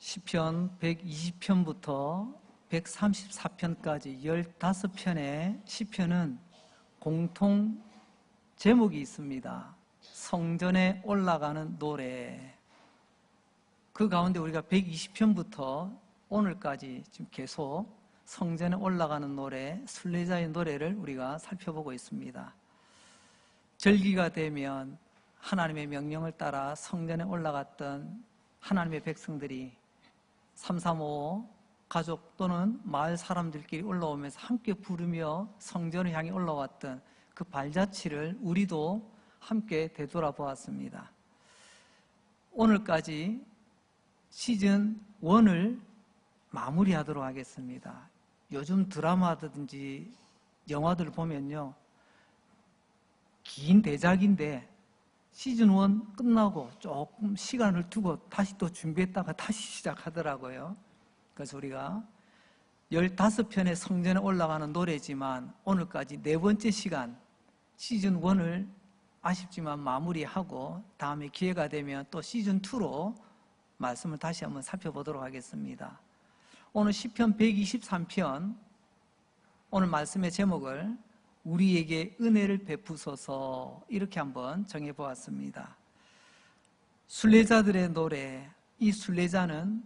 시편 120편부터 134편까지 15편의 시편은 공통 제목이 있습니다. 성전에 올라가는 노래. 그 가운데 우리가 120편부터 오늘까지 지금 계속 성전에 올라가는 노래, 순례자의 노래를 우리가 살펴보고 있습니다. 절기가 되면 하나님의 명령을 따라 성전에 올라갔던 하나님의 백성들이 335 가족 또는 마을 사람들끼리 올라오면서 함께 부르며 성전을 향해 올라왔던 그 발자취를 우리도 함께 되돌아보았습니다. 오늘까지 시즌 1을 마무리하도록 하겠습니다. 요즘 드라마든지 영화들 보면요, 긴 대작인데 시즌 1 끝나고 조금 시간을 두고 다시 또 준비했다가 다시 시작하더라고요. 그래서 우리가 15편의 성전에 올라가는 노래지만 오늘까지 4번째 시간 시즌 1을 아쉽지만 마무리하고 다음에 기회가 되면 또 시즌 2로 말씀을 다시 한번 살펴보도록 하겠습니다. 오늘 시편 123편, 오늘 말씀의 제목을 우리에게 은혜를 베푸소서 이렇게 한번 정해보았습니다. 순례자들의 노래, 이 순례자는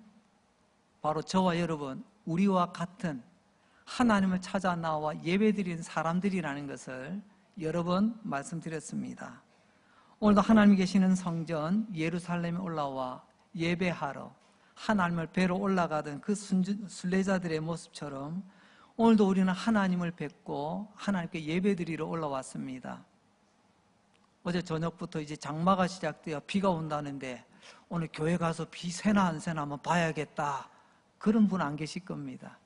바로 저와 여러분, 우리와 같은 하나님을 찾아 나와 예배드리는 사람들이라는 것을 여러 번 말씀드렸습니다. 오늘도 하나님 계시는 성전 예루살렘에 올라와 예배하러 하나님을 뵈러 올라가던 그 순례자들의 모습처럼 오늘도 우리는 하나님을 뵙고 하나님께 예배드리러 올라왔습니다. 어제 저녁부터 이제 장마가 시작되어 비가 온다는데 오늘 교회 가서 비 새나 안 새나 한번 봐야겠다, 그런 분 안 계실 겁니다.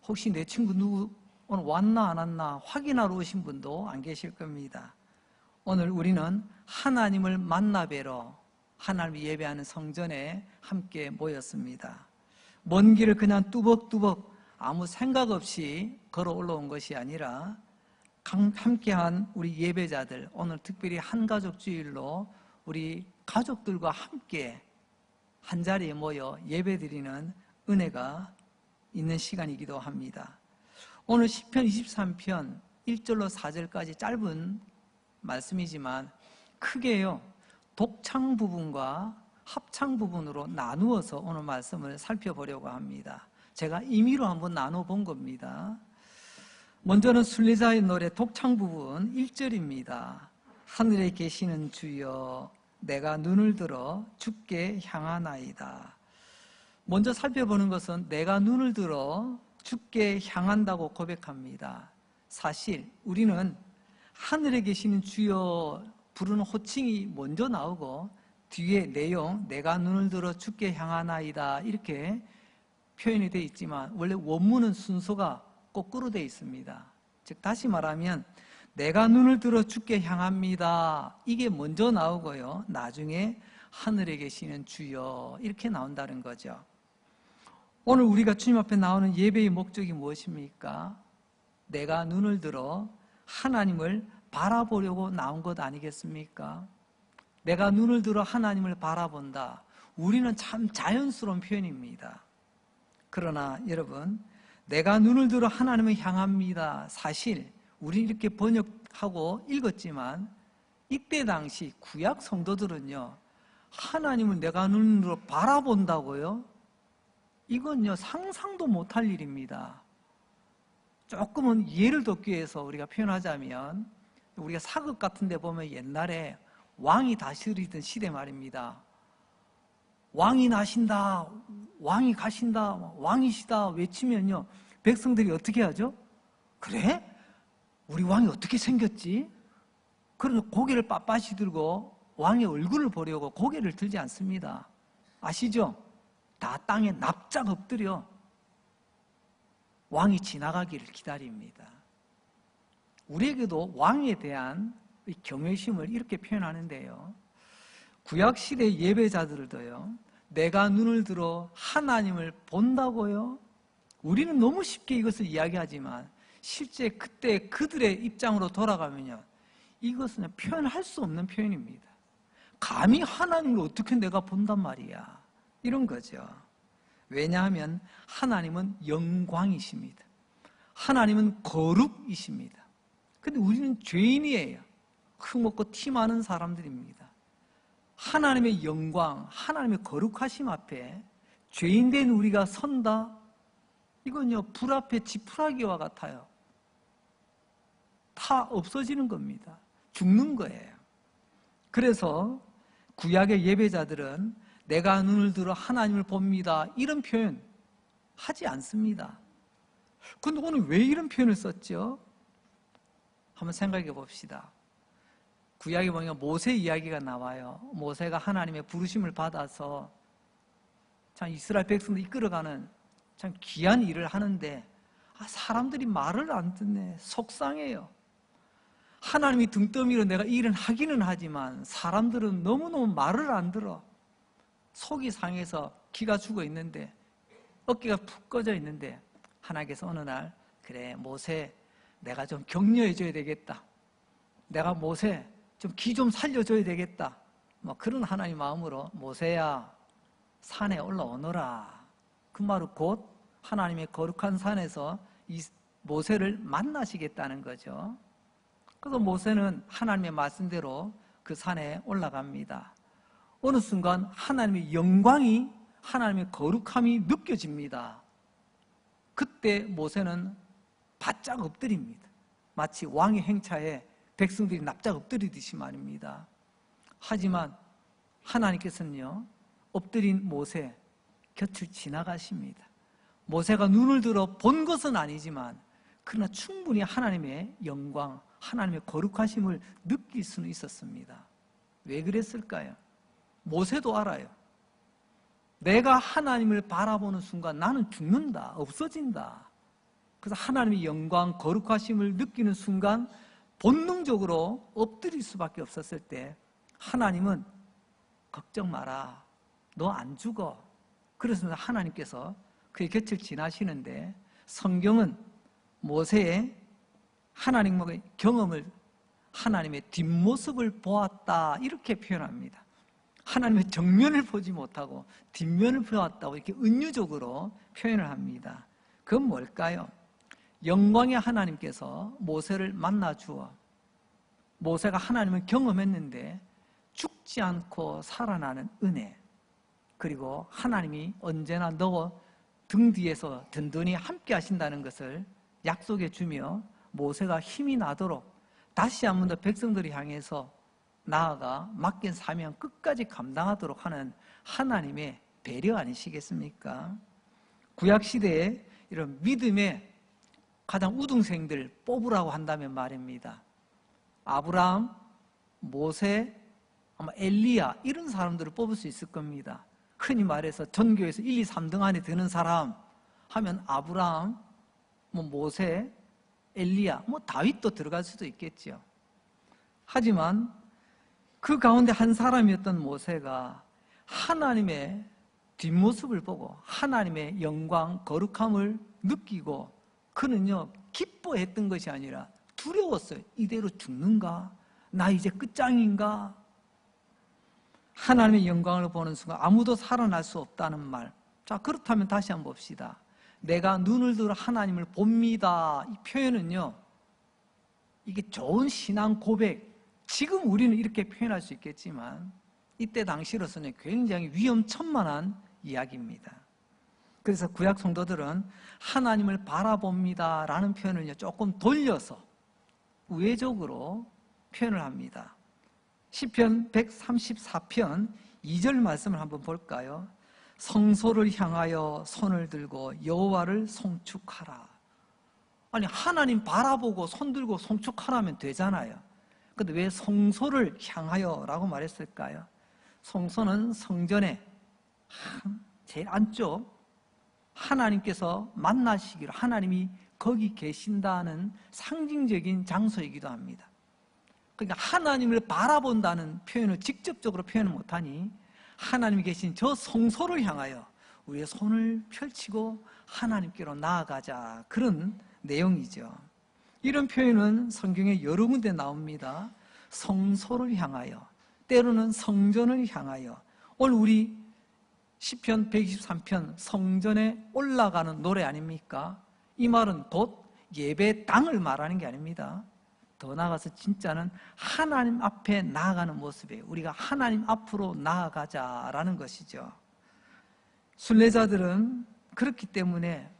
혹시 내 친구 누구 오늘 왔나 안 왔나 확인하러 오신 분도 안 계실 겁니다. 오늘 우리는 하나님을 만나 뵈러 하나님을 예배하는 성전에 함께 모였습니다. 먼 길을 그냥 뚜벅뚜벅 아무 생각 없이 걸어 올라온 것이 아니라 함께한 우리 예배자들, 오늘 특별히 한가족 주일로 우리 가족들과 함께 한자리에 모여 예배드리는 은혜가 있는 시간이기도 합니다. 오늘 시편 23편 1절로 4절까지 짧은 말씀이지만 크게요, 독창 부분과 합창 부분으로 나누어서 오늘 말씀을 살펴보려고 합니다. 제가 임의로 한번 나눠본 겁니다. 먼저는 순례자의 노래 독창 부분 1절입니다. 하늘에 계시는 주여 내가 눈을 들어 주께 향하나이다. 먼저 살펴보는 것은 내가 눈을 들어 주께 향한다고 고백합니다. 사실 우리는 하늘에 계시는 주여 부르는 호칭이 먼저 나오고 뒤에 내용 내가 눈을 들어 주께 향하나이다 이렇게 표현이 되어 있지만 원래 원문은 순서가 거꾸로 되어 있습니다. 즉 다시 말하면 내가 눈을 들어 주께 향합니다, 이게 먼저 나오고요, 나중에 하늘에 계시는 주여 이렇게 나온다는 거죠. 오늘 우리가 주님 앞에 나오는 예배의 목적이 무엇입니까? 내가 눈을 들어 하나님을 바라보려고 나온 것 아니겠습니까? 내가 눈을 들어 하나님을 바라본다, 우리는 참 자연스러운 표현입니다. 그러나 여러분, 내가 눈을 들어 하나님을 향합니다, 사실 우리 이렇게 번역하고 읽었지만 이때 당시 구약 성도들은요, 하나님을 내가 눈으로 바라본다고요? 이건요 상상도 못할 일입니다. 조금은 이해를 돕기 위해서 우리가 표현하자면, 우리가 사극 같은 데 보면 옛날에 왕이 다스리던 시대 말입니다. 왕이 나신다, 왕이 가신다, 왕이시다 외치면요 백성들이 어떻게 하죠? 그래? 우리 왕이 어떻게 생겼지? 그러면 고개를 빳빳이 들고 왕의 얼굴을 보려고 고개를 들지 않습니다. 아시죠? 다 땅에 납작 엎드려 왕이 지나가기를 기다립니다. 우리에게도 왕에 대한 경외심을 이렇게 표현하는데요, 구약시대 예배자들도요, 내가 눈을 들어 하나님을 본다고요? 우리는 너무 쉽게 이것을 이야기하지만 실제 그때 그들의 입장으로 돌아가면요, 이것은 표현할 수 없는 표현입니다. 감히 하나님을 어떻게 내가 본단 말이야, 이런 거죠. 왜냐하면 하나님은 영광이십니다. 하나님은 거룩이십니다. 근데 우리는 죄인이에요. 흠없고 티 많은 사람들입니다. 하나님의 영광, 하나님의 거룩하심 앞에 죄인된 우리가 선다? 이건요, 불 앞에 지푸라기와 같아요. 다 없어지는 겁니다. 죽는 거예요. 그래서 구약의 예배자들은 내가 눈을 들어 하나님을 봅니다, 이런 표현 하지 않습니다. 그런데 오늘 왜 이런 표현을 썼죠? 한번 생각해 봅시다. 구약에 보면 모세 이야기가 나와요. 모세가 하나님의 부르심을 받아서 참 이스라엘 백성들 이끌어가는 참 귀한 일을 하는데 사람들이 말을 안 듣네. 속상해요. 하나님이 등 떠밀어 내가 이 일은 하기는 하지만 사람들은 너무너무 말을 안 들어. 속이 상해서 기가 죽어 있는데, 어깨가 푹 꺼져 있는데 하나님께서 어느 날, 그래 모세 내가 좀 격려해 줘야 되겠다, 내가 모세 좀 기 좀 살려줘야 되겠다, 뭐 그런 하나님 마음으로 모세야 산에 올라오너라. 그 말은 곧 하나님의 거룩한 산에서 이 모세를 만나시겠다는 거죠. 그래서 모세는 하나님의 말씀대로 그 산에 올라갑니다. 어느 순간 하나님의 영광이, 하나님의 거룩함이 느껴집니다. 그때 모세는 바짝 엎드립니다. 마치 왕의 행차에 백성들이 납작 엎드리듯이 말입니다. 하지만 하나님께서는요, 엎드린 모세 곁을 지나가십니다. 모세가 눈을 들어 본 것은 아니지만 그러나 충분히 하나님의 영광, 하나님의 거룩하심을 느낄 수는 있었습니다. 왜 그랬을까요? 모세도 알아요. 내가 하나님을 바라보는 순간 나는 죽는다, 없어진다. 그래서 하나님의 영광, 거룩하심을 느끼는 순간 본능적으로 엎드릴 수밖에 없었을 때 하나님은 걱정 마라, 너 안 죽어. 그래서 하나님께서 그의 곁을 지나시는데, 성경은 모세의 하나님과의 경험을, 하나님의 뒷모습을 보았다, 이렇게 표현합니다. 하나님의 정면을 보지 못하고 뒷면을 보았다고 이렇게 은유적으로 표현을 합니다. 그건 뭘까요? 영광의 하나님께서 모세를 만나 주어 모세가 하나님을 경험했는데 죽지 않고 살아나는 은혜, 그리고 하나님이 언제나 너 등 뒤에서 든든히 함께 하신다는 것을 약속해 주며 모세가 힘이 나도록 다시 한 번 더 백성들을 향해서 나아가 맡긴 사명 끝까지 감당하도록 하는 하나님의 배려 아니시겠습니까? 구약시대에 이런 믿음의 가장 우등생들 뽑으라고 한다면 말입니다. 아브라함, 모세, 아마 엘리야, 이런 사람들을 뽑을 수 있을 겁니다. 흔히 말해서 전교에서 1, 2, 3등 안에 드는 사람 하면 아브라함, 모세, 엘리야, 다윗도 들어갈 수도 있겠죠. 하지만 그 가운데 한 사람이었던 모세가 하나님의 뒷모습을 보고 하나님의 영광, 거룩함을 느끼고 그는요, 기뻐했던 것이 아니라 두려웠어요. 이대로 죽는가? 나 이제 끝장인가? 하나님의 영광을 보는 순간 아무도 살아날 수 없다는 말. 자, 그렇다면 다시 한번 봅시다. 내가 눈을 들어 하나님을 봅니다, 이 표현은요, 이게 좋은 신앙 고백, 지금 우리는 이렇게 표현할 수 있겠지만 이때 당시로서는 굉장히 위험천만한 이야기입니다. 그래서 구약 성도들은 하나님을 바라봅니다 라는 표현을 조금 돌려서 우회적으로 표현을 합니다. 시편 134편 2절 말씀을 한번 볼까요? 성소를 향하여 손을 들고 여호와를 송축하라. 아니, 하나님 바라보고 손 들고 송축하라면 되잖아요. 그런데 왜 성소를 향하여 라고 말했을까요? 성소는 성전의 제일 안쪽, 하나님께서 만나시기로, 하나님이 거기 계신다는 상징적인 장소이기도 합니다. 그러니까 하나님을 바라본다는 표현을 직접적으로 표현을 못하니 하나님이 계신 저 성소를 향하여 우리의 손을 펼치고 하나님께로 나아가자, 그런 내용이죠. 이런 표현은 성경에 여러 군데 나옵니다. 성소를 향하여, 때로는 성전을 향하여. 오늘 우리 시편 123편 성전에 올라가는 노래 아닙니까? 이 말은 곧 예배 땅을 말하는 게 아닙니다. 더 나아가서 진짜는 하나님 앞에 나아가는 모습이에요. 우리가 하나님 앞으로 나아가자라는 것이죠. 순례자들은 그렇기 때문에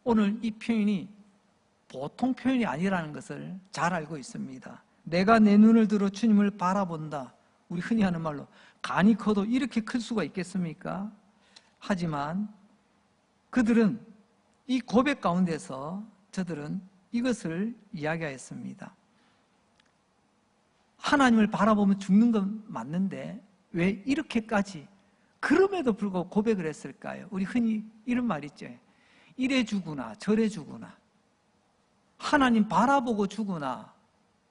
오늘 이 표현이 보통 표현이 아니라는 것을 잘 알고 있습니다. 내가 내 눈을 들어 주님을 바라본다. 우리 흔히 하는 말로 간이 커도 이렇게 클 수가 있겠습니까? 하지만 그들은 이 고백 가운데서 저들은 이것을 이야기하였습니다. 하나님을 바라보면 죽는 건 맞는데 왜 이렇게까지 그럼에도 불구하고 고백을 했을까요? 우리 흔히 이런 말 있죠. 이래 주구나 저래 주구나, 하나님 바라보고 주구나,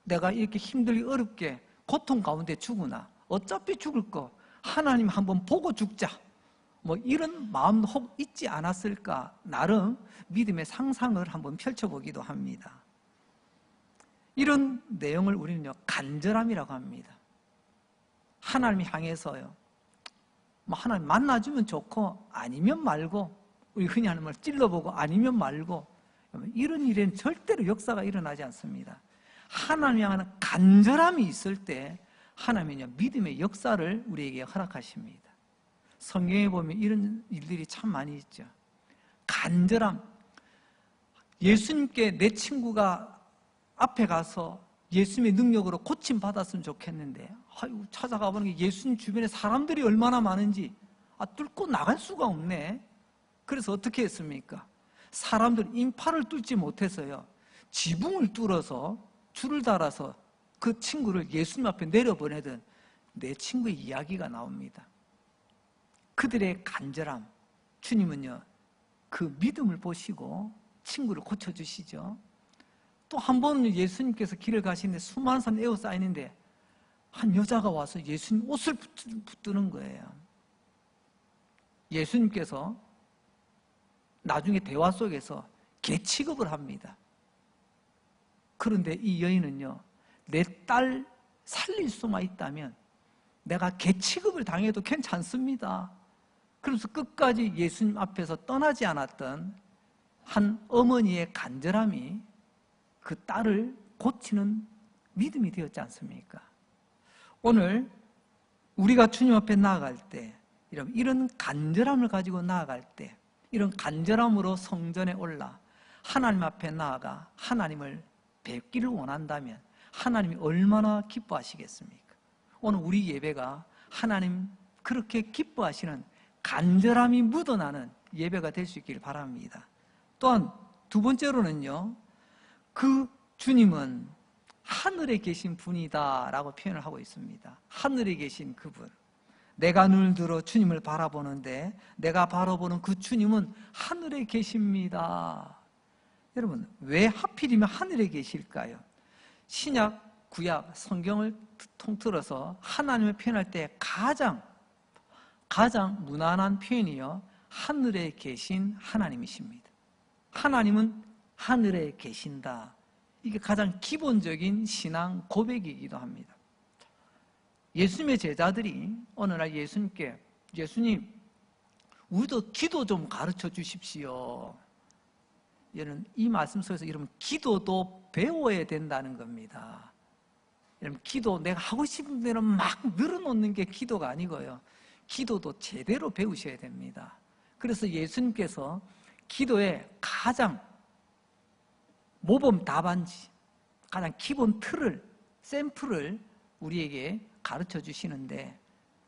내가 이렇게 힘들게 어렵게 고통 가운데 죽으나 어차피 죽을 거 하나님 한번 보고 죽자, 뭐 이런 마음도 혹 있지 않았을까, 나름 믿음의 상상을 한번 펼쳐보기도 합니다. 이런 내용을 우리는요 간절함이라고 합니다. 하나님 향해서요, 뭐 하나님 만나주면 좋고 아니면 말고, 우리 흔히 하는 말 찔러보고 아니면 말고, 이런 일에는 절대로 역사가 일어나지 않습니다. 하나님 향하는 간절함이 있을 때 하나님은요 믿음의 역사를 우리에게 허락하십니다. 성경에 보면 이런 일들이 참 많이 있죠. 간절함. 예수님께 내 친구가 앞에 가서 예수님의 능력으로 고침받았으면 좋겠는데, 아이고, 찾아가 보는 게 예수님 주변에 사람들이 얼마나 많은지 뚫고 나갈 수가 없네. 그래서 어떻게 했습니까? 사람들 인파를 뚫지 못해서요 지붕을 뚫어서 줄을 달아서 그 친구를 예수님 앞에 내려보내던 내 친구의 이야기가 나옵니다. 그들의 간절함, 주님은요 그 믿음을 보시고 친구를 고쳐주시죠. 또 한 번은 예수님께서 길을 가시는데 수많은 사람이 에워싸이는데 한 여자가 와서 예수님 옷을 붙드는 거예요. 예수님께서 나중에 대화 속에서 개 취급을 합니다. 그런데 이 여인은요, 내 딸 살릴 수만 있다면 내가 개 취급을 당해도 괜찮습니다. 그래서 끝까지 예수님 앞에서 떠나지 않았던 한 어머니의 간절함이 그 딸을 고치는 믿음이 되었지 않습니까? 오늘 우리가 주님 앞에 나아갈 때, 이런 간절함을 가지고 나아갈 때, 이런 간절함으로 성전에 올라 하나님 앞에 나아가 하나님을 뵙기를 원한다면 하나님이 얼마나 기뻐하시겠습니까? 오늘 우리 예배가 하나님 그렇게 기뻐하시는 간절함이 묻어나는 예배가 될 수 있기를 바랍니다. 또한 두 번째로는요, 그 주님은 하늘에 계신 분이다 라고 표현을 하고 있습니다. 하늘에 계신 그분, 내가 눈을 들어 주님을 바라보는데 내가 바라보는 그 주님은 하늘에 계십니다. 여러분, 왜 하필이면 하늘에 계실까요? 신약, 구약, 성경을 통틀어서 하나님을 표현할 때 가장 무난한 표현이요, 하늘에 계신 하나님이십니다. 하나님은 하늘에 계신다. 이게 가장 기본적인 신앙 고백이기도 합니다. 예수님의 제자들이 어느 날 예수님께, 예수님, 우리도 기도 좀 가르쳐 주십시오. 이 말씀 속에서 여러분, 기도도 배워야 된다는 겁니다. 여러분, 기도 내가 하고 싶은 대로 막 늘어놓는 게 기도가 아니고요, 기도도 제대로 배우셔야 됩니다. 그래서 예수님께서 기도의 가장 모범 답안지, 가장 기본 틀을, 샘플을 우리에게 가르쳐 주시는데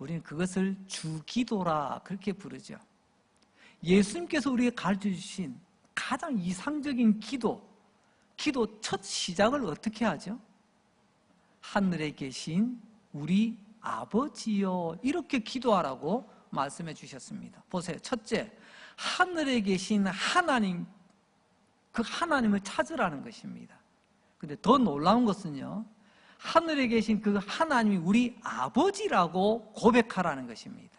우리는 그것을 주기도라 그렇게 부르죠. 예수님께서 우리에게 가르쳐 주신 가장 이상적인 기도 첫 시작을 어떻게 하죠? 하늘에 계신 우리 아버지요, 이렇게 기도하라고 말씀해 주셨습니다. 보세요. 첫째, 하늘에 계신 하나님, 그 하나님을 찾으라는 것입니다. 근데 더 놀라운 것은요, 하늘에 계신 그 하나님이 우리 아버지라고 고백하라는 것입니다.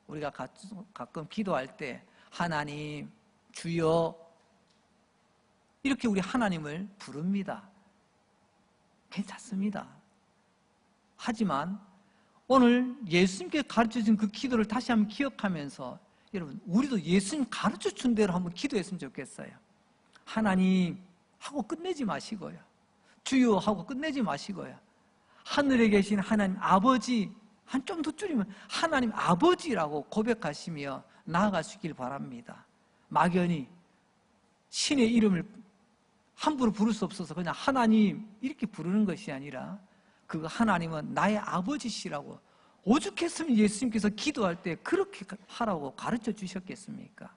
우리가 가끔 기도할 때 하나님, 주여, 이렇게 우리 하나님을 부릅니다. 괜찮습니다. 하지만 오늘 예수님께 가르쳐준 그 기도를 다시 한번 기억하면서 여러분, 우리도 예수님 가르쳐준 대로 한번 기도했으면 좋겠어요. 하나님 하고 끝내지 마시고요. 주여 하고 끝내지 마시고요. 하늘에 계신 하나님 아버지, 한 좀 더 줄이면 하나님 아버지라고 고백하시며 나아가시길 바랍니다. 막연히 신의 이름을 함부로 부를 수 없어서 그냥 하나님 이렇게 부르는 것이 아니라 그 하나님은 나의 아버지시라고, 오죽했으면 예수님께서 기도할 때 그렇게 하라고 가르쳐 주셨겠습니까?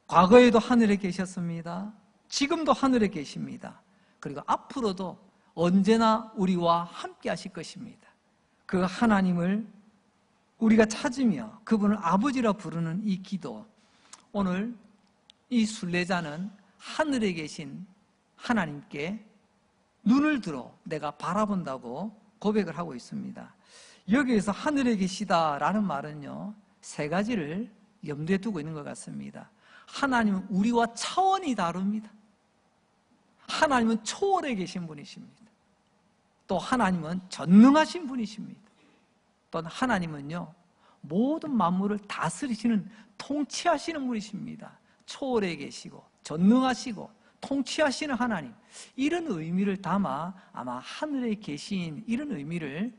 과거에도 하늘에 계셨습니다. 지금도 하늘에 계십니다. 그리고 앞으로도 언제나 우리와 함께 하실 것입니다. 그 하나님을 우리가 찾으며 그분을 아버지라 부르는 이 기도, 오늘 이 순례자는 하늘에 계신 하나님께 눈을 들어 내가 바라본다고 고백을 하고 있습니다. 여기에서 하늘에 계시다라는 말은요, 세 가지를 염두에 두고 있는 것 같습니다. 하나님은 우리와 차원이 다릅니다. 하나님은 초월에 계신 분이십니다. 또 하나님은 전능하신 분이십니다. 또 하나님은요, 모든 만물을 다스리시는, 통치하시는 분이십니다. 초월에 계시고 전능하시고 통치하시는 하나님, 이런 의미를 담아 아마 하늘에 계신 이런 의미를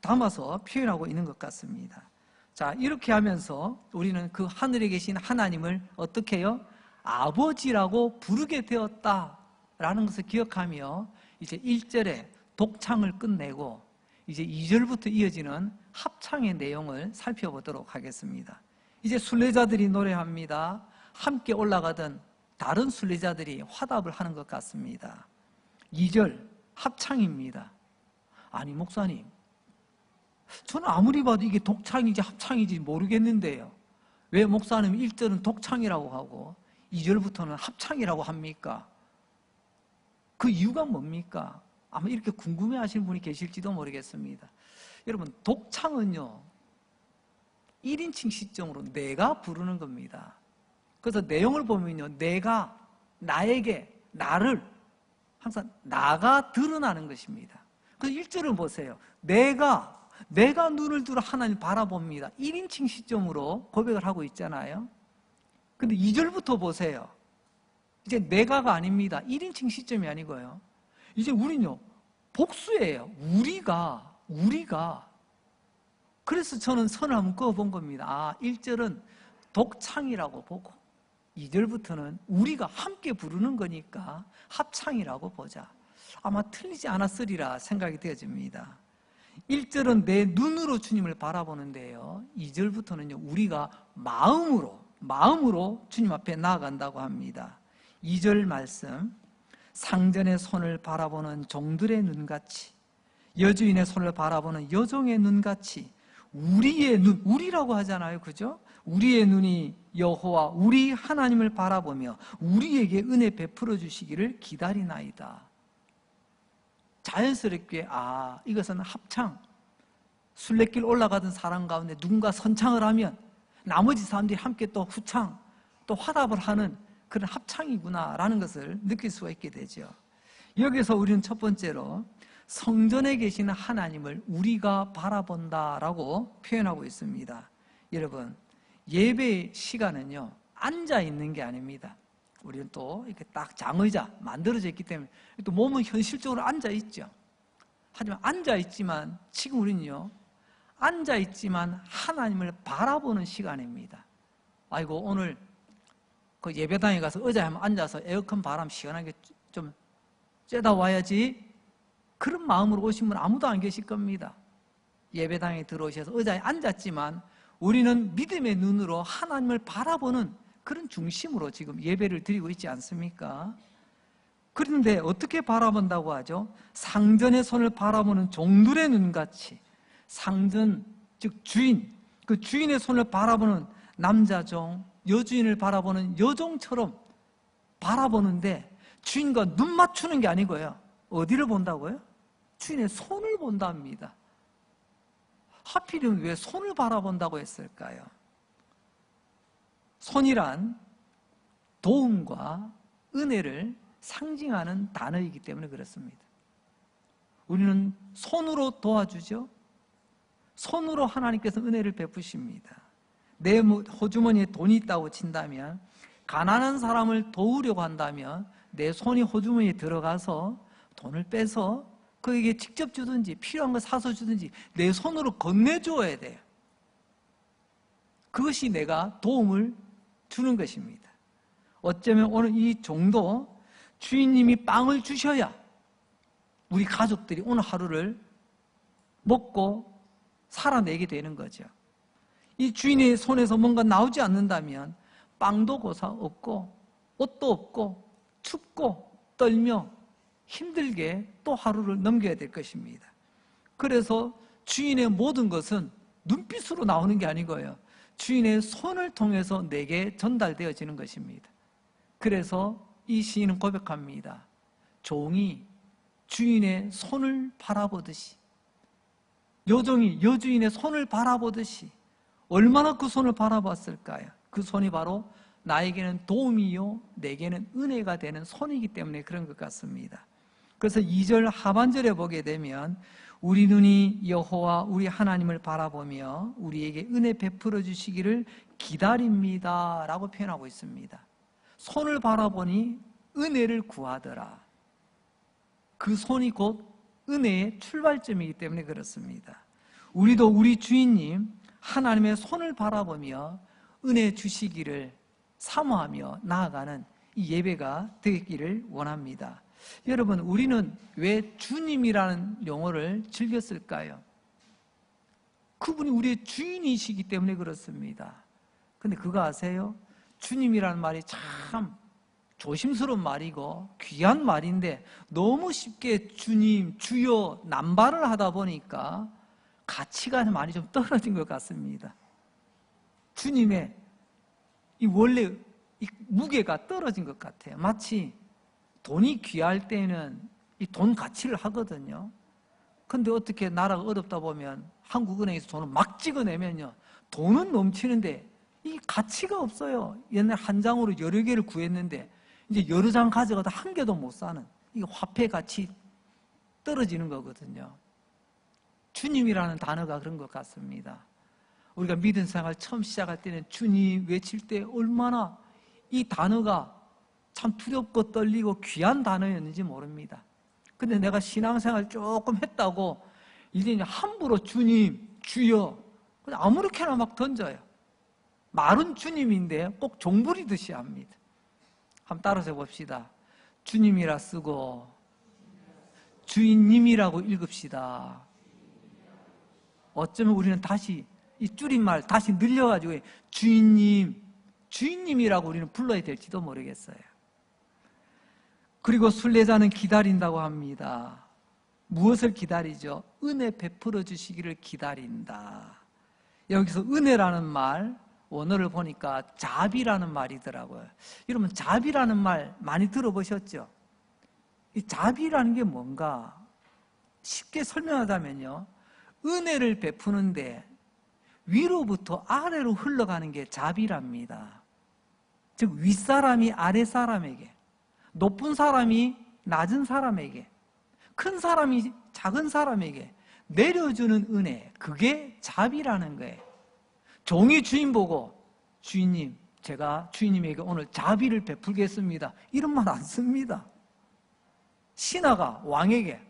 담아서 표현하고 있는 것 같습니다. 자, 이렇게 하면서 우리는 그 하늘에 계신 하나님을 어떻게 해요? 아버지라고 부르게 되었다라는 것을 기억하며 이제 1절에 독창을 끝내고 이제 2절부터 이어지는 합창의 내용을 살펴보도록 하겠습니다. 이제 순례자들이 노래합니다. 함께 올라가던 다른 순례자들이 화답을 하는 것 같습니다. 2절 합창입니다. 아니 목사님, 저는 아무리 봐도 이게 독창인지 합창인지 모르겠는데요, 왜 목사님 1절은 독창이라고 하고 2절부터는 합창이라고 합니까? 그 이유가 뭡니까? 아마 이렇게 궁금해하시는 분이 계실지도 모르겠습니다. 여러분, 독창은요 1인칭 시점으로 내가 부르는 겁니다. 그래서 내용을 보면요, 내가, 나에게, 나를, 항상 나가 드러나는 것입니다. 그래서 1절을 보세요. 내가 눈을 들어 하나님 바라봅니다. 1인칭 시점으로 고백을 하고 있잖아요. 근데 2절부터 보세요. 이제 내가가 아닙니다. 1인칭 시점이 아니고요. 이제 우리는요, 복수예요. 우리가. 그래서 저는 선을 한번 그어본 겁니다. 1절은 독창이라고 보고 2절부터는 우리가 함께 부르는 거니까 합창이라고 보자. 아마 틀리지 않았으리라 생각이 되어집니다. 1절은 내 눈으로 주님을 바라보는데요, 2절부터는요 우리가 마음으로 주님 앞에 나아간다고 합니다. 2절 말씀, 상전의 손을 바라보는 종들의 눈같이, 여주인의 손을 바라보는 여종의 눈같이 우리의 눈, 우리라고 하잖아요, 그죠? 우리의 눈이 여호와 우리 하나님을 바라보며 우리에게 은혜 베풀어 주시기를 기다리나이다. 자연스럽게 이것은 합창, 순례길 올라가던 사람 가운데 누군가 선창을 하면 나머지 사람들이 함께 또 후창, 또 화답을 하는 그런 합창이구나라는 것을 느낄 수가 있게 되죠. 여기서 우리는 첫 번째로 성전에 계시는 하나님을 우리가 바라본다라고 표현하고 있습니다. 여러분, 예배 시간은요 앉아 있는 게 아닙니다. 우리는 또 이렇게 딱 장의자 만들어져 있기 때문에 또 몸은 현실적으로 앉아 있죠. 하지만 앉아 있지만 지금 우리는요 앉아 있지만 하나님을 바라보는 시간입니다. 아이고, 오늘 그 예배당에 가서 의자에 한번 앉아서 에어컨 바람 시원하게 좀 쬐다 와야지, 그런 마음으로 오신 분 아무도 안 계실 겁니다. 예배당에 들어오셔서 의자에 앉았지만 우리는 믿음의 눈으로 하나님을 바라보는 그런 중심으로 지금 예배를 드리고 있지 않습니까? 그런데 어떻게 바라본다고 하죠? 상전의 손을 바라보는 종들의 눈같이, 상전 즉 주인, 그 주인의 손을 바라보는 남자종, 여주인을 바라보는 여종처럼 바라보는데 주인과 눈 맞추는 게 아니고요, 어디를 본다고요? 주인의 손을 본답니다. 하필이면 왜 손을 바라본다고 했을까요? 손이란 도움과 은혜를 상징하는 단어이기 때문에 그렇습니다. 우리는 손으로 도와주죠. 손으로 하나님께서 은혜를 베푸십니다. 내 호주머니에 돈이 있다고 친다면, 가난한 사람을 도우려고 한다면 내 손이 호주머니에 들어가서 돈을 빼서 그에게 직접 주든지 필요한 거 사서 주든지 내 손으로 건네줘야 돼요. 그것이 내가 도움을 주는 것입니다. 어쩌면 오늘 이 종도 주인님이 빵을 주셔야 우리 가족들이 오늘 하루를 먹고 살아내게 되는 거죠. 이 주인의 손에서 뭔가 나오지 않는다면 빵도 고사 없고 옷도 없고 춥고 떨며 힘들게 또 하루를 넘겨야 될 것입니다. 그래서 주인의 모든 것은 눈빛으로 나오는 게 아니고요, 주인의 손을 통해서 내게 전달되어지는 것입니다. 그래서 이 시인은 고백합니다. 종이 주인의 손을 바라보듯이, 여종이 여주인의 손을 바라보듯이 얼마나 그 손을 바라봤을까요? 그 손이 바로 나에게는 도움이요 내게는 은혜가 되는 손이기 때문에 그런 것 같습니다. 그래서 2절 하반절에 보게 되면 우리 눈이 여호와 우리 하나님을 바라보며 우리에게 은혜 베풀어 주시기를 기다립니다 라고 표현하고 있습니다. 손을 바라보니 은혜를 구하더라. 그 손이 곧 은혜의 출발점이기 때문에 그렇습니다. 우리도 우리 주인님 하나님의 손을 바라보며 은혜 주시기를 사모하며 나아가는 이 예배가 되기를 원합니다. 여러분, 우리는 왜 주님이라는 용어를 즐겼을까요? 그분이 우리의 주인이시기 때문에 그렇습니다. 근데 그거 아세요? 주님이라는 말이 참 조심스러운 말이고 귀한 말인데 너무 쉽게 주님, 주여 남발을 하다 보니까 가치가 많이 좀 떨어진 것 같습니다. 주님의 이 원래 이 무게가 떨어진 것 같아요. 마치 돈이 귀할 때는 이 돈 가치를 하거든요. 근데 어떻게 나라가 어렵다 보면 한국은행에서 돈을 막 찍어내면요, 돈은 넘치는데 이 가치가 없어요. 옛날 한 장으로 여러 개를 구했는데 이제 여러 장 가져가도 한 개도 못 사는, 이게 화폐 가치 떨어지는 거거든요. 주님이라는 단어가 그런 것 같습니다. 우리가 믿음 생활 처음 시작할 때는 주님 외칠 때 얼마나 이 단어가 참 두렵고 떨리고 귀한 단어였는지 모릅니다. 근데 내가 신앙생활 조금 했다고 이제 함부로 주님, 주여 그냥 아무렇게나 막 던져요. 말은 주님인데 꼭 종부리듯이 합니다. 한번 따라서 해봅시다. 주님이라 쓰고 주인님이라고 읽읍시다. 어쩌면 우리는 다시 이 줄임말 다시 늘려가지고 주인님, 주인님이라고 우리는 불러야 될지도 모르겠어요. 그리고 순례자는 기다린다고 합니다. 무엇을 기다리죠? 은혜 베풀어 주시기를 기다린다. 여기서 은혜라는 말 원어를 보니까 자비라는 말이더라고요. 여러분, 자비라는 말 많이 들어보셨죠? 이 자비라는 게 뭔가 쉽게 설명하자면요, 은혜를 베푸는데 위로부터 아래로 흘러가는 게 자비랍니다. 즉 윗사람이 아랫사람에게, 높은 사람이 낮은 사람에게, 큰 사람이 작은 사람에게 내려주는 은혜, 그게 자비라는 거예요. 종이 주인 보고 주인님, 제가 주인님에게 오늘 자비를 베풀겠습니다, 이런 말 안 씁니다. 신하가 왕에게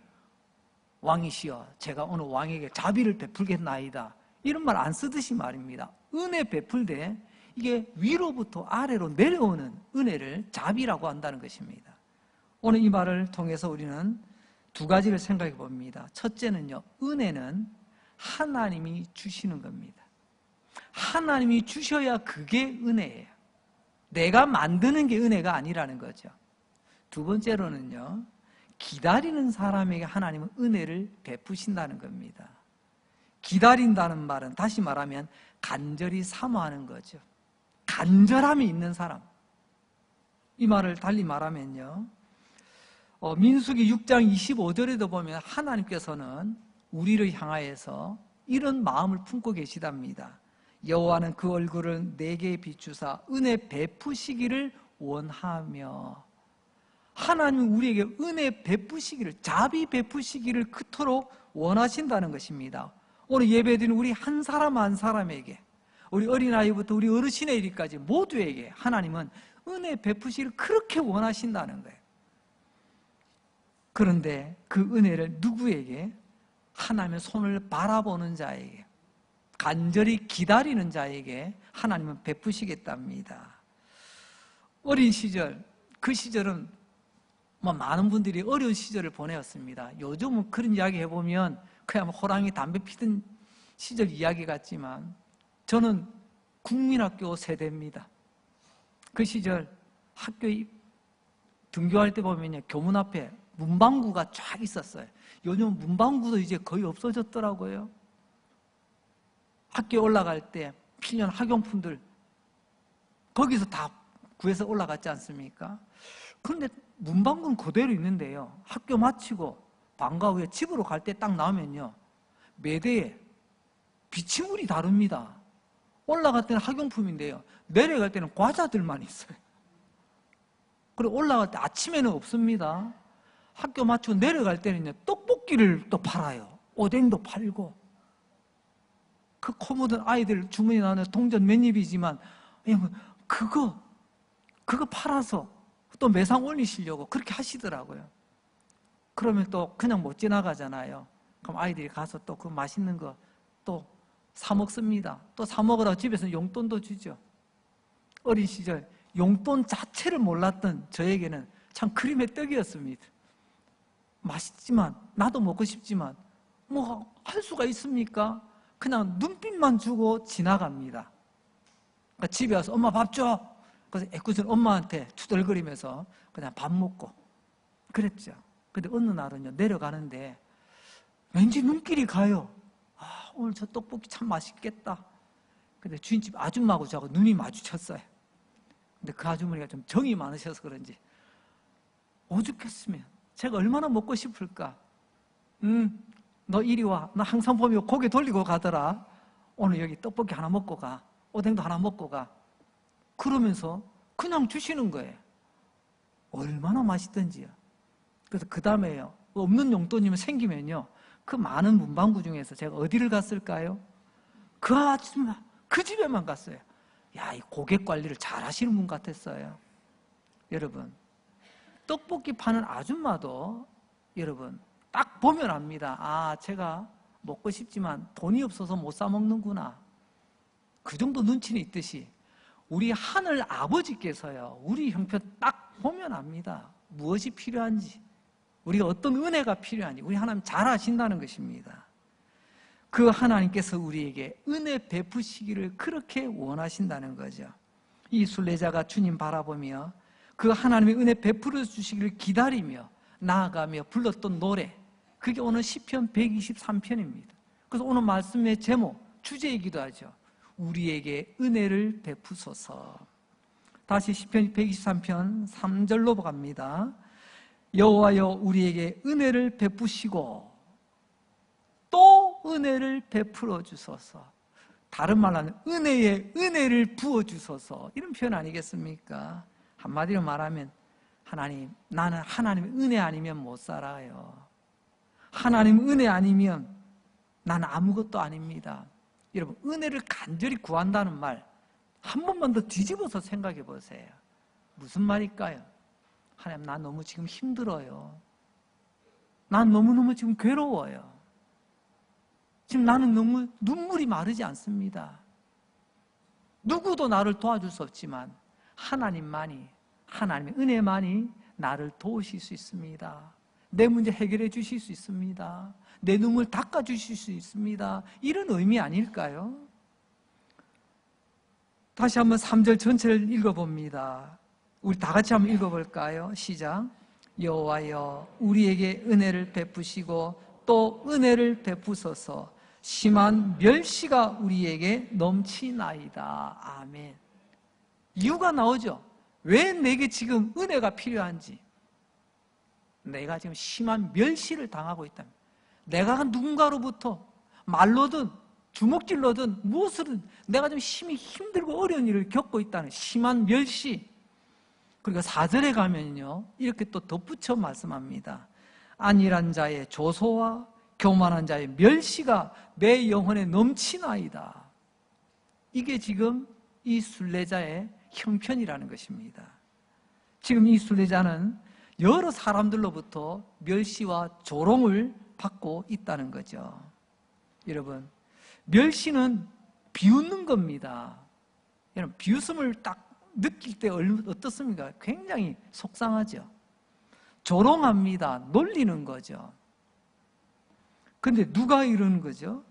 왕이시여 제가 오늘 왕에게 자비를 베풀겠나이다, 이런 말 안 쓰듯이 말입니다. 은혜 베풀 때 이게 위로부터 아래로 내려오는 은혜를 자비라고 한다는 것입니다. 오늘 이 말을 통해서 우리는 두 가지를 생각해 봅니다. 첫째는요, 은혜는 하나님이 주시는 겁니다. 하나님이 주셔야 그게 은혜예요. 내가 만드는 게 은혜가 아니라는 거죠. 두 번째로는요, 기다리는 사람에게 하나님은 은혜를 베푸신다는 겁니다. 기다린다는 말은 다시 말하면 간절히 사모하는 거죠. 간절함이 있는 사람. 이 말을 달리 말하면요, 민수기 6장 25절에도 보면 하나님께서는 우리를 향하여서 이런 마음을 품고 계시답니다. 여호와는 그 얼굴을 내게 비추사 은혜 베푸시기를 원하며, 하나님은 우리에게 은혜 베푸시기를, 자비 베푸시기를 그토록 원하신다는 것입니다. 오늘 예배드리는 우리 한 사람 한 사람에게, 우리 어린아이부터 우리 어르신의 일까지 모두에게 하나님은 은혜 베푸시기를 그렇게 원하신다는 거예요. 그런데 그 은혜를 누구에게? 하나님의 손을 바라보는 자에게, 간절히 기다리는 자에게 하나님은 베푸시겠답니다. 어린 시절, 그 시절은 많은 분들이 어려운 시절을 보내었습니다. 요즘은 그런 이야기 해보면 그냥 호랑이 담배 피던 시절 이야기 같지만 저는 국민학교 세대입니다. 그 시절 학교에 등교할 때 보면요, 교문 앞에 문방구가 쫙 있었어요. 요즘 문방구도 이제 거의 없어졌더라고요. 학교에 올라갈 때 필요한 학용품들 거기서 다 구해서 올라갔지 않습니까? 그런데 문방구는 그대로 있는데요, 학교 마치고 방과 후에 집으로 갈 때 딱 나오면요, 매대에 비치물이 다릅니다. 올라갈 때는 학용품인데요, 내려갈 때는 과자들만 있어요. 그리고 올라갈 때 아침에는 없습니다. 학교 마치고 내려갈 때는요, 떡볶이를 또 팔아요. 오뎅도 팔고. 그 코모든 아이들 주머니 나오는 동전 몇 입이지만 그거 팔아서 또 매상 올리시려고 그렇게 하시더라고요. 그러면 또 그냥 못 지나가잖아요. 그럼 아이들이 가서 또 그 맛있는 거 또 사 먹습니다. 또 사 먹으라고 집에서 용돈도 주죠. 어린 시절 용돈 자체를 몰랐던 저에게는 참 그림의 떡이었습니다. 맛있지만, 나도 먹고 싶지만 뭐 할 수가 있습니까? 그냥 눈빛만 주고 지나갑니다. 그러니까 집에 와서 엄마 밥 줘. 그래서 애꿎은 엄마한테 투덜거리면서 그냥 밥 먹고 그랬죠. 근데 어느 날은요, 내려가는데 왠지 눈길이 가요. 아, 오늘 저 떡볶이 참 맛있겠다. 근데 주인집 아줌마하고 저하고 눈이 마주쳤어요. 근데 그 아주머니가 좀 정이 많으셔서 그런지 오죽했으면 제가 얼마나 먹고 싶을까. 너 이리 와. 너 항상 보면 고개 돌리고 가더라. 오늘 여기 떡볶이 하나 먹고 가. 오뎅도 하나 먹고 가. 그러면서 그냥 주시는 거예요. 얼마나 맛있던지요. 그래서 그 다음에요, 없는 용돈이면 생기면요, 그 많은 문방구 중에서 제가 어디를 갔을까요? 그 아줌마, 그 집에만 갔어요. 야, 이 고객 관리를 잘 하시는 분 같았어요. 여러분, 떡볶이 파는 아줌마도 여러분 딱 보면 압니다. 아, 제가 먹고 싶지만 돈이 없어서 못 사 먹는구나. 그 정도 눈치는 있듯이 우리 하늘 아버지께서요, 우리 형편 딱 보면 압니다. 무엇이 필요한지, 우리가 어떤 은혜가 필요한지 우리 하나님 잘 아신다는 것입니다. 그 하나님께서 우리에게 은혜 베푸시기를 그렇게 원하신다는 거죠. 이 순례자가 주님 바라보며 그 하나님의 은혜 베풀어 주시기를 기다리며 나아가며 불렀던 노래, 그게 오늘 시편 123편입니다. 그래서 오늘 말씀의 제목, 주제이기도 하죠. 우리에게 은혜를 베푸소서. 다시 시편 123편 3절로 갑니다. 여호와여, 우리에게 은혜를 베푸시고 또 은혜를 베풀어 주소서. 다른 말로 하면 은혜에 은혜를 부어 주소서, 이런 표현 아니겠습니까? 한마디로 말하면 하나님, 나는 하나님의 은혜 아니면 못 살아요. 하나님 은혜 아니면 나는 아무것도 아닙니다. 여러분, 은혜를 간절히 구한다는 말 한 번만 더 뒤집어서 생각해 보세요. 무슨 말일까요? 하나님, 난 너무 지금 힘들어요. 난 너무너무 지금 괴로워요. 지금 나는 너무 눈물이 마르지 않습니다. 누구도 나를 도와줄 수 없지만 하나님만이, 하나님의 은혜만이 나를 도우실 수 있습니다. 내 문제 해결해 주실 수 있습니다. 내 눈물 닦아 주실 수 있습니다. 이런 의미 아닐까요? 다시 한번 3절 전체를 읽어봅니다. 우리 다 같이 한번 읽어볼까요? 시작. 여호와여, 우리에게 은혜를 베푸시고 또 은혜를 베푸소서. 심한 멸시가 우리에게 넘치나이다. 아멘. 이유가 나오죠. 왜 내게 지금 은혜가 필요한지. 내가 지금 심한 멸시를 당하고 있다. 내가 누군가로부터 말로든 주먹질로든 무엇으로든 내가 좀 심히 힘들고 어려운 일을 겪고 있다는 심한 멸시. 그리고 4절에 가면요, 이렇게 또 덧붙여 말씀합니다. 안일한 자의 조소와 교만한 자의 멸시가 내 영혼에 넘치나이다. 이게 지금 이 순례자의 형편이라는 것입니다. 지금 이 순례자는 여러 사람들로부터 멸시와 조롱을 받고 있다는 거죠. 여러분, 멸시는 비웃는 겁니다. 여러분, 비웃음을 딱 느낄 때 어떻습니까? 굉장히 속상하죠. 조롱합니다. 놀리는 거죠. 근데 누가 이러는 거죠?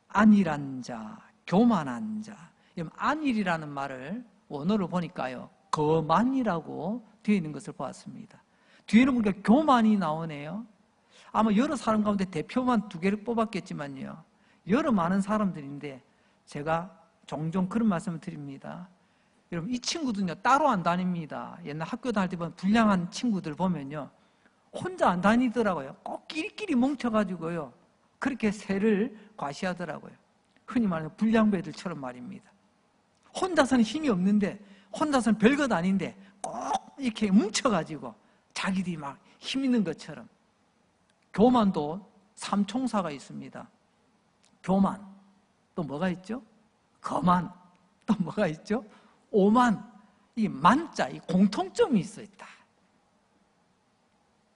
안일한 자, 교만한 자. 안일이라는 말을 원어로 보니까요, 거만이라고 되어 있는 것을 보았습니다. 뒤에는 보니까 교만이 나오네요. 아마 여러 사람 가운데 대표만 2개를 뽑았겠지만요, 여러 많은 사람들인데 제가 종종 그런 말씀을 드립니다. 여러분, 이 친구들은요 따로 안 다닙니다. 옛날 학교 다닐 때 보면 불량한 친구들 보면요 혼자 안 다니더라고요. 꼭 끼리끼리 뭉쳐가지고요 그렇게 새를 과시하더라고요. 흔히 말하는 불량배들처럼 말입니다. 혼자서는 힘이 없는데, 혼자서는 별것 아닌데 꼭 이렇게 뭉쳐가지고 자기들이 막 힘 있는 것처럼. 교만도 삼총사가 있습니다. 교만, 또 뭐가 있죠? 거만, 또 뭐가 있죠? 오만. 이 만자, 이 공통점이 있다.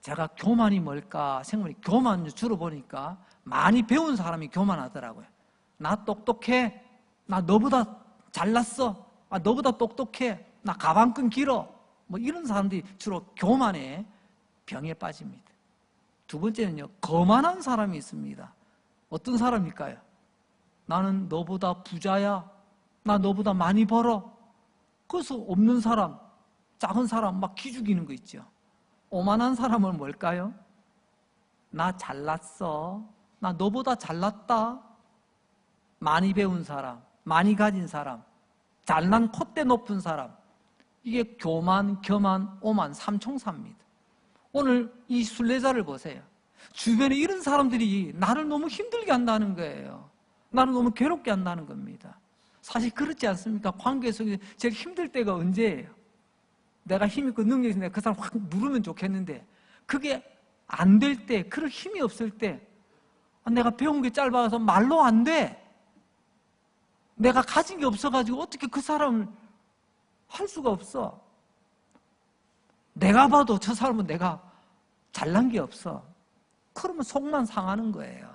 제가 교만이 뭘까 생각해, 교만 주로 보니까 많이 배운 사람이 교만하더라고요. 나 똑똑해, 나 너보다 잘났어, 너보다 똑똑해, 나 가방끈 길어, 뭐 이런 사람들이 주로 교만의 병에 빠집니다. 두 번째는요, 거만한 사람이 있습니다. 어떤 사람일까요? 나는 너보다 부자야, 나 너보다 많이 벌어. 그래서 없는 사람, 작은 사람 막 기죽이는 거 있죠. 오만한 사람은 뭘까요? 나 잘났어, 나 너보다 잘났다. 많이 배운 사람, 많이 가진 사람, 잘난 콧대 높은 사람. 이게 교만, 겸한, 오만, 삼총사입니다. 오늘 이 순례자를 보세요. 주변에 이런 사람들이 나를 너무 힘들게 한다는 거예요. 나를 너무 괴롭게 한다는 겁니다. 사실 그렇지 않습니까? 관계 속에 제일 힘들 때가 언제예요? 내가 힘 있고 능력이 있는데 그 사람 확 누르면 좋겠는데 그게 안 될 때, 그럴 힘이 없을 때, 내가 배운 게 짧아서 말로 안 돼. 내가 가진 게 없어가지고 어떻게 그 사람을 할 수가 없어. 내가 봐도 저 사람은 내가 잘난 게 없어. 그러면 속만 상하는 거예요.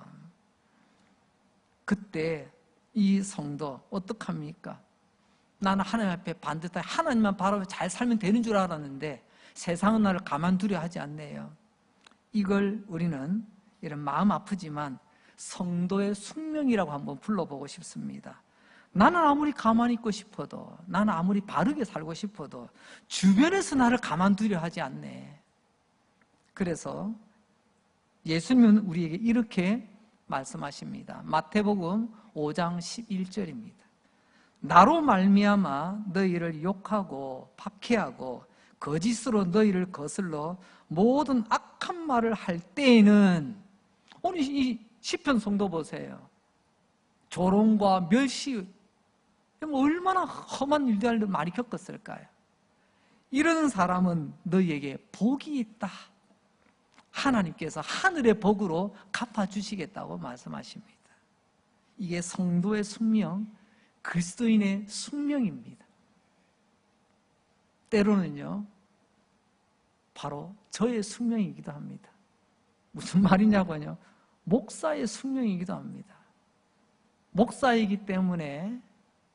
그때 이 성도 어떡합니까? 나는 하나님 앞에 반듯하게 하나님만 바라보며 잘 살면 되는 줄 알았는데 세상은 나를 가만두려 하지 않네요. 이걸 우리는 이런 마음 아프지만 성도의 숙명이라고 한번 불러보고 싶습니다. 나는 아무리 가만히 있고 싶어도, 나는 아무리 바르게 살고 싶어도 주변에서 나를 가만두려 하지 않네. 그래서 예수님은 우리에게 이렇게 말씀하십니다. 마태복음 5장 11절입니다. 나로 말미암아 너희를 욕하고 박해하고 거짓으로 너희를 거슬러 모든 악한 말을 할 때에는, 오늘 이 시편 성도 보세요. 조롱과 멸시, 얼마나 험한 일들을 많이 겪었을까요? 이러는 사람은 너희에게 복이 있다. 하나님께서 하늘의 복으로 갚아주시겠다고 말씀하십니다. 이게 성도의 숙명, 그리스도인의 숙명입니다. 때로는요, 바로 저의 숙명이기도 합니다. 무슨 말이냐고요? 목사의 숙명이기도 합니다. 목사이기 때문에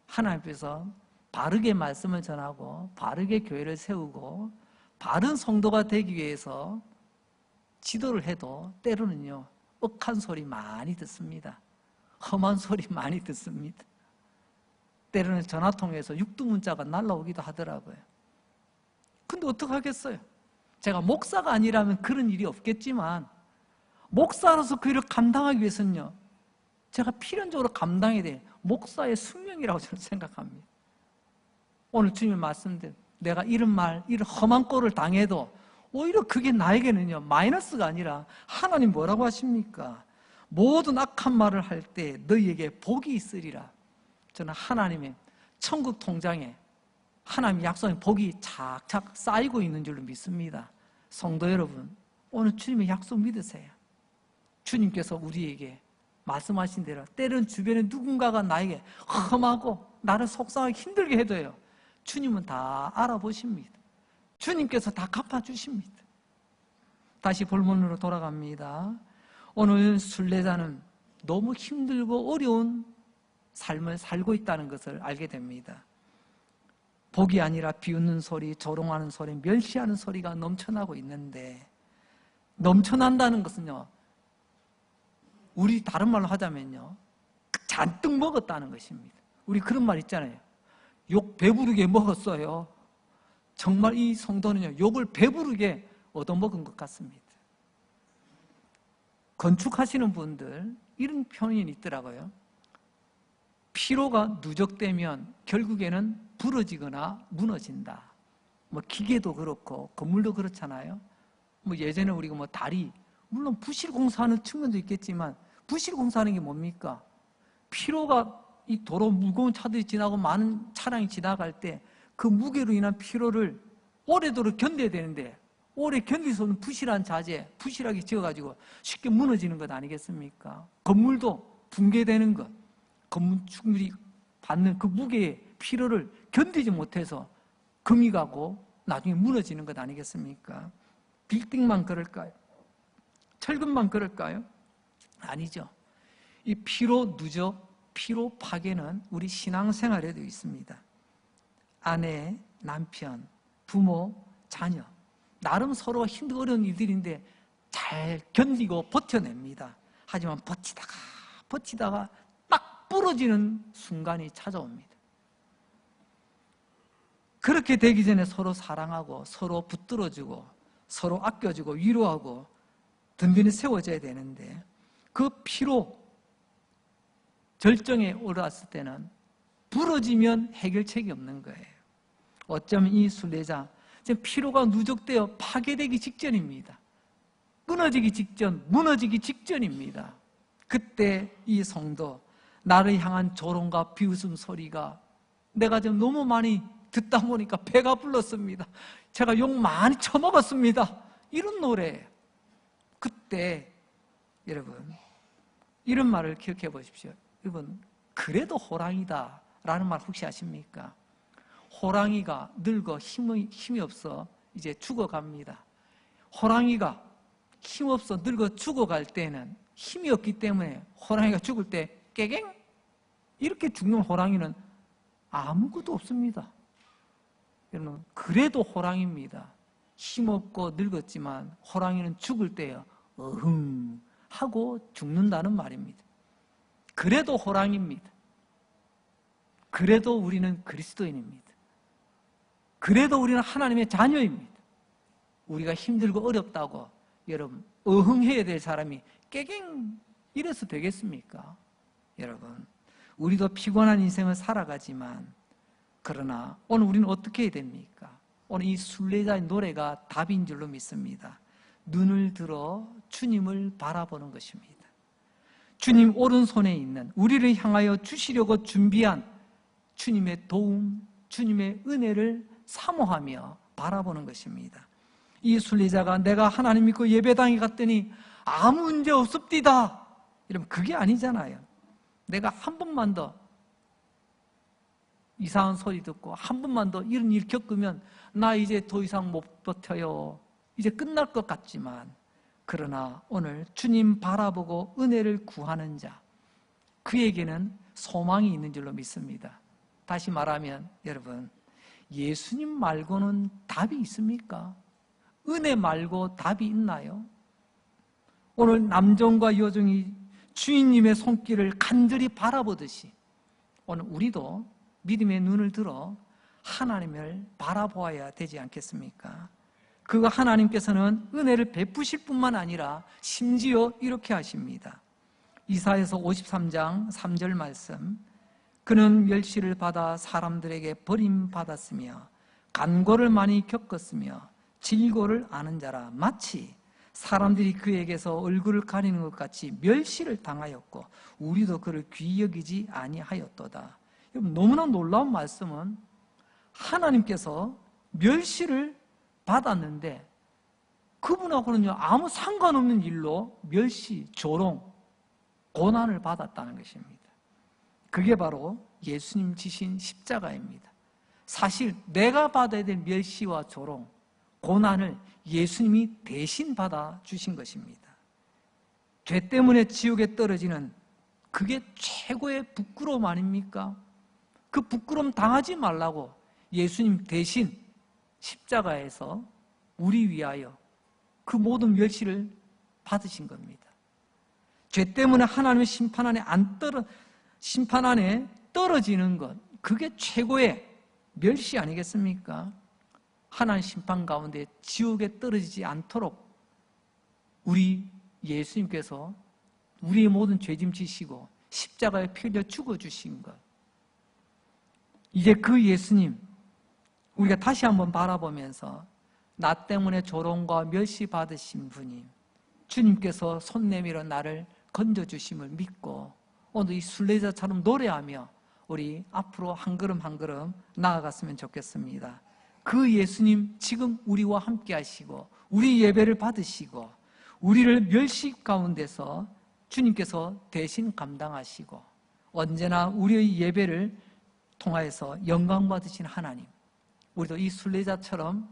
하나님께서 바르게 말씀을 전하고 바르게 교회를 세우고 바른 성도가 되기 위해서 지도를 해도 때로는요 억한 소리 많이 듣습니다. 험한 소리 많이 듣습니다. 때로는 전화통에서 육두문자가 날라오기도 하더라고요. 근데 어떡하겠어요? 제가 목사가 아니라면 그런 일이 없겠지만 목사로서 그 일을 감당하기 위해서는요 제가 필연적으로 감당해야 될 목사의 숙명이라고 저는 생각합니다. 오늘 주님의 말씀대로 내가 이런 말, 이런 험한 꼴을 당해도 오히려 그게 나에게는요 마이너스가 아니라 하나님 뭐라고 하십니까? 모든 악한 말을 할 때 너희에게 복이 있으리라. 저는 하나님의 천국 통장에 하나님 약속의 복이 착착 쌓이고 있는 줄로 믿습니다. 성도 여러분, 오늘 주님의 약속 믿으세요. 주님께서 우리에게 말씀하신 대로 때로는 주변에 누군가가 나에게 험하고 나를 속상하게 힘들게 해도요, 주님은 다 알아보십니다. 주님께서 다 갚아주십니다. 다시 본문으로 돌아갑니다. 오늘 순례자는 너무 힘들고 어려운 삶을 살고 있다는 것을 알게 됩니다. 복이 아니라 비웃는 소리, 조롱하는 소리, 멸시하는 소리가 넘쳐나고 있는데, 넘쳐난다는 것은요, 우리 다른 말로 하자면요, 잔뜩 먹었다는 것입니다. 우리 그런 말 있잖아요. 욕 배부르게 먹었어요. 정말 이 성도는요, 욕을 배부르게 얻어먹은 것 같습니다. 건축하시는 분들 이런 표현이 있더라고요. 피로가 누적되면 결국에는 부러지거나 무너진다. 뭐 기계도 그렇고 건물도 그렇잖아요. 뭐 예전에 우리가 뭐 다리, 물론 부실 공사하는 측면도 있겠지만 부실 공사하는 게 뭡니까? 피로가 이 도로 무거운 차들이 지나고 많은 차량이 지나갈 때 그 무게로 인한 피로를 오래도록 견뎌야 되는데, 오래 견딜 수 없는 부실한 자재, 부실하게 지어가지고 쉽게 무너지는 것 아니겠습니까? 건물도 붕괴되는 것, 건축물이 받는 그 무게의 피로를 견디지 못해서 금이 가고 나중에 무너지는 것 아니겠습니까? 빌딩만 그럴까요? 철근만 그럴까요? 아니죠. 이 피로 누적, 피로 파괴는 우리 신앙생활에도 있습니다. 아내, 남편, 부모, 자녀, 나름 서로 힘들고 어려운 일들인데 잘 견디고 버텨냅니다. 하지만 버티다가 딱 부러지는 순간이 찾아옵니다. 그렇게 되기 전에 서로 사랑하고 서로 붙들어주고 서로 아껴주고 위로하고 든든히 세워져야 되는데, 그 피로 절정에 올랐을 때는 부러지면 해결책이 없는 거예요. 어쩌면 이 순례자 지금 피로가 누적되어 파괴되기 직전입니다. 끊어지기 직전, 무너지기 직전입니다. 그때 이 성도, 나를 향한 조롱과 비웃음 소리가 내가 지금 너무 많이 듣다 보니까 배가 불렀습니다. 제가 욕 많이 처먹었습니다. 이런 노래예요. 그때 여러분 이런 말을 기억해 보십시오. 여러분, 그래도 호랑이다 라는 말 혹시 아십니까? 호랑이가 늙어 힘이 없어 이제 죽어갑니다. 호랑이가 힘없어 늙어 죽어갈 때는 힘이 없기 때문에 호랑이가 죽을 때 깨갱 이렇게 죽는 호랑이는 아무것도 없습니다. 여러분, 그래도 호랑이입니다. 힘없고 늙었지만 호랑이는 죽을 때요, 어흥 하고 죽는다는 말입니다. 그래도 호랑이입니다. 그래도 우리는 그리스도인입니다. 그래도 우리는 하나님의 자녀입니다. 우리가 힘들고 어렵다고 여러분 어흥해야 될 사람이 깨갱 이래서 되겠습니까? 여러분, 우리도 피곤한 인생을 살아가지만, 그러나 오늘 우리는 어떻게 해야 됩니까? 오늘 이 순례자의 노래가 답인 줄로 믿습니다. 눈을 들어 주님을 바라보는 것입니다. 주님 오른손에 있는 우리를 향하여 주시려고 준비한 주님의 도움, 주님의 은혜를 사모하며 바라보는 것입니다. 이 순례자가 내가 하나님 믿고 예배당에 갔더니 아무 문제 없습디다 이러면 그게 아니잖아요. 내가 한 번만 더 이상한 소리 듣고 한 번만 더 이런 일 겪으면 나 이제 더 이상 못 버텨요, 이제 끝날 것 같지만, 그러나 오늘 주님 바라보고 은혜를 구하는 자, 그에게는 소망이 있는 줄로 믿습니다. 다시 말하면 여러분, 예수님 말고는 답이 있습니까? 은혜 말고 답이 있나요? 오늘 남종과 여종이 주인님의 손길을 간절히 바라보듯이 오늘 우리도 믿음의 눈을 들어 하나님을 바라보아야 되지 않겠습니까? 그 하나님께서는 은혜를 베푸실 뿐만 아니라 심지어 이렇게 하십니다. 이사야서 53장 3절 말씀, 그는 멸시를 받아 사람들에게 버림받았으며 간고를 많이 겪었으며 질고를 아는 자라 마치 사람들이 그에게서 얼굴을 가리는 것 같이 멸시를 당하였고 우리도 그를 귀히 여기지 아니하였도다. 너무나 놀라운 말씀은, 하나님께서 멸시를 받았는데 그분하고는요 아무 상관없는 일로 멸시, 조롱, 고난을 받았다는 것입니다. 그게 바로 예수님 지신 십자가입니다. 사실 내가 받아야 될 멸시와 조롱, 고난을 예수님이 대신 받아 주신 것입니다. 죄 때문에 지옥에 떨어지는 그게 최고의 부끄러움 아닙니까? 그 부끄러움 당하지 말라고 예수님 대신 십자가에서 우리 위하여 그 모든 멸시를 받으신 겁니다. 죄 때문에 하나님의 심판 안에 떨어지는 것, 그게 최고의 멸시 아니겠습니까? 하나님 심판 가운데 지옥에 떨어지지 않도록 우리 예수님께서 우리의 모든 죄짐 지시고 십자가에 피 흘려 죽어주신 것, 이제 그 예수님 우리가 다시 한번 바라보면서 나 때문에 조롱과 멸시 받으신 분이 주님께서 손 내밀어 나를 건져주심을 믿고 오늘 이 순례자처럼 노래하며 우리 앞으로 한 걸음 한 걸음 나아갔으면 좋겠습니다. 그 예수님 지금 우리와 함께 하시고 우리 예배를 받으시고 우리를 멸시 가운데서 주님께서 대신 감당하시고 언제나 우리의 예배를 통하여서 영광 받으신 하나님, 우리도 이 순례자처럼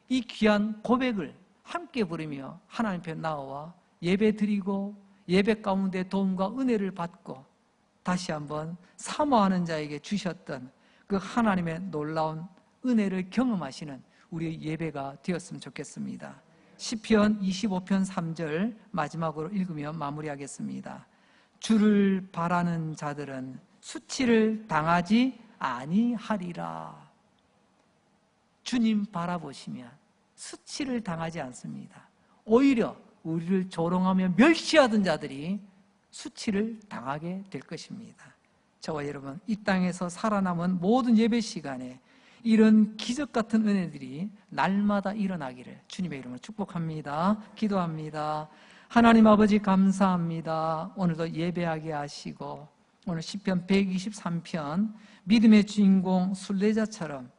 이 귀한 고백을 함께 부르며 하나님 앞에 나와 예배 드리고 예배 가운데 도움과 은혜를 받고 다시 한번 사모하는 자에게 주셨던 그 하나님의 놀라운 은혜를 경험하시는 우리의 예배가 되었으면 좋겠습니다. 시편 25편 3절 마지막으로 읽으며 마무리하겠습니다. 주를 바라는 자들은 수치를 당하지 아니하리라. 주님 바라보시면 수치를 당하지 않습니다. 오히려 우리를 조롱하며 멸시하던 자들이 수치를 당하게 될 것입니다. 저와 여러분, 이 땅에서 살아남은 모든 예배 시간에 이런 기적 같은 은혜들이 날마다 일어나기를 주님의 이름으로 축복합니다. 기도합니다. 하나님 아버지 감사합니다. 오늘도 예배하게 하시고 오늘 시편 123편 믿음의 주인공 순례자처럼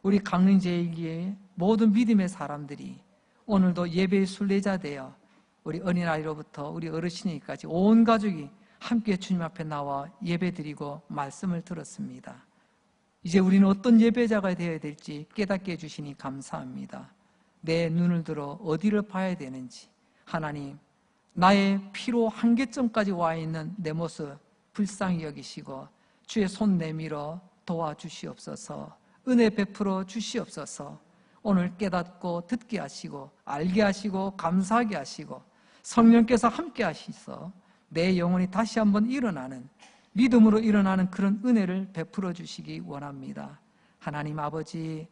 우리 강릉 제1기의 모든 믿음의 사람들이 오늘도 예배의 순례자 되어 우리 어린아이로부터 우리 어르신이까지 온 가족이 함께 주님 앞에 나와 예배드리고 말씀을 들었습니다. 이제 우리는 어떤 예배자가 되어야 될지 깨닫게 해주시니 감사합니다. 내 눈을 들어 어디를 봐야 되는지, 하나님 나의 피로 한계점까지 와 있는 내 모습 불쌍히 여기시고 주의 손 내밀어 도와주시옵소서. 은혜 베풀어 주시옵소서. 오늘 깨닫고 듣게 하시고 알게 하시고 감사하게 하시고 성령께서 함께 하시서 내 영혼이 다시 한번 일어나는, 믿음으로 일어나는 그런 은혜를 베풀어 주시기 원합니다. 하나님 아버지,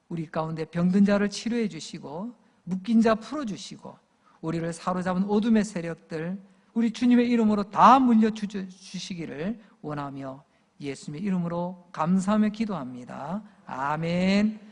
우리 가운데 병든 자를 치료해 주시고 묶인 자 풀어 주시고 우리를 사로잡은 어둠의 세력들 우리 주님의 이름으로 다 물려주시기를 원하며 예수님의 이름으로 감사하며 기도합니다. 아멘.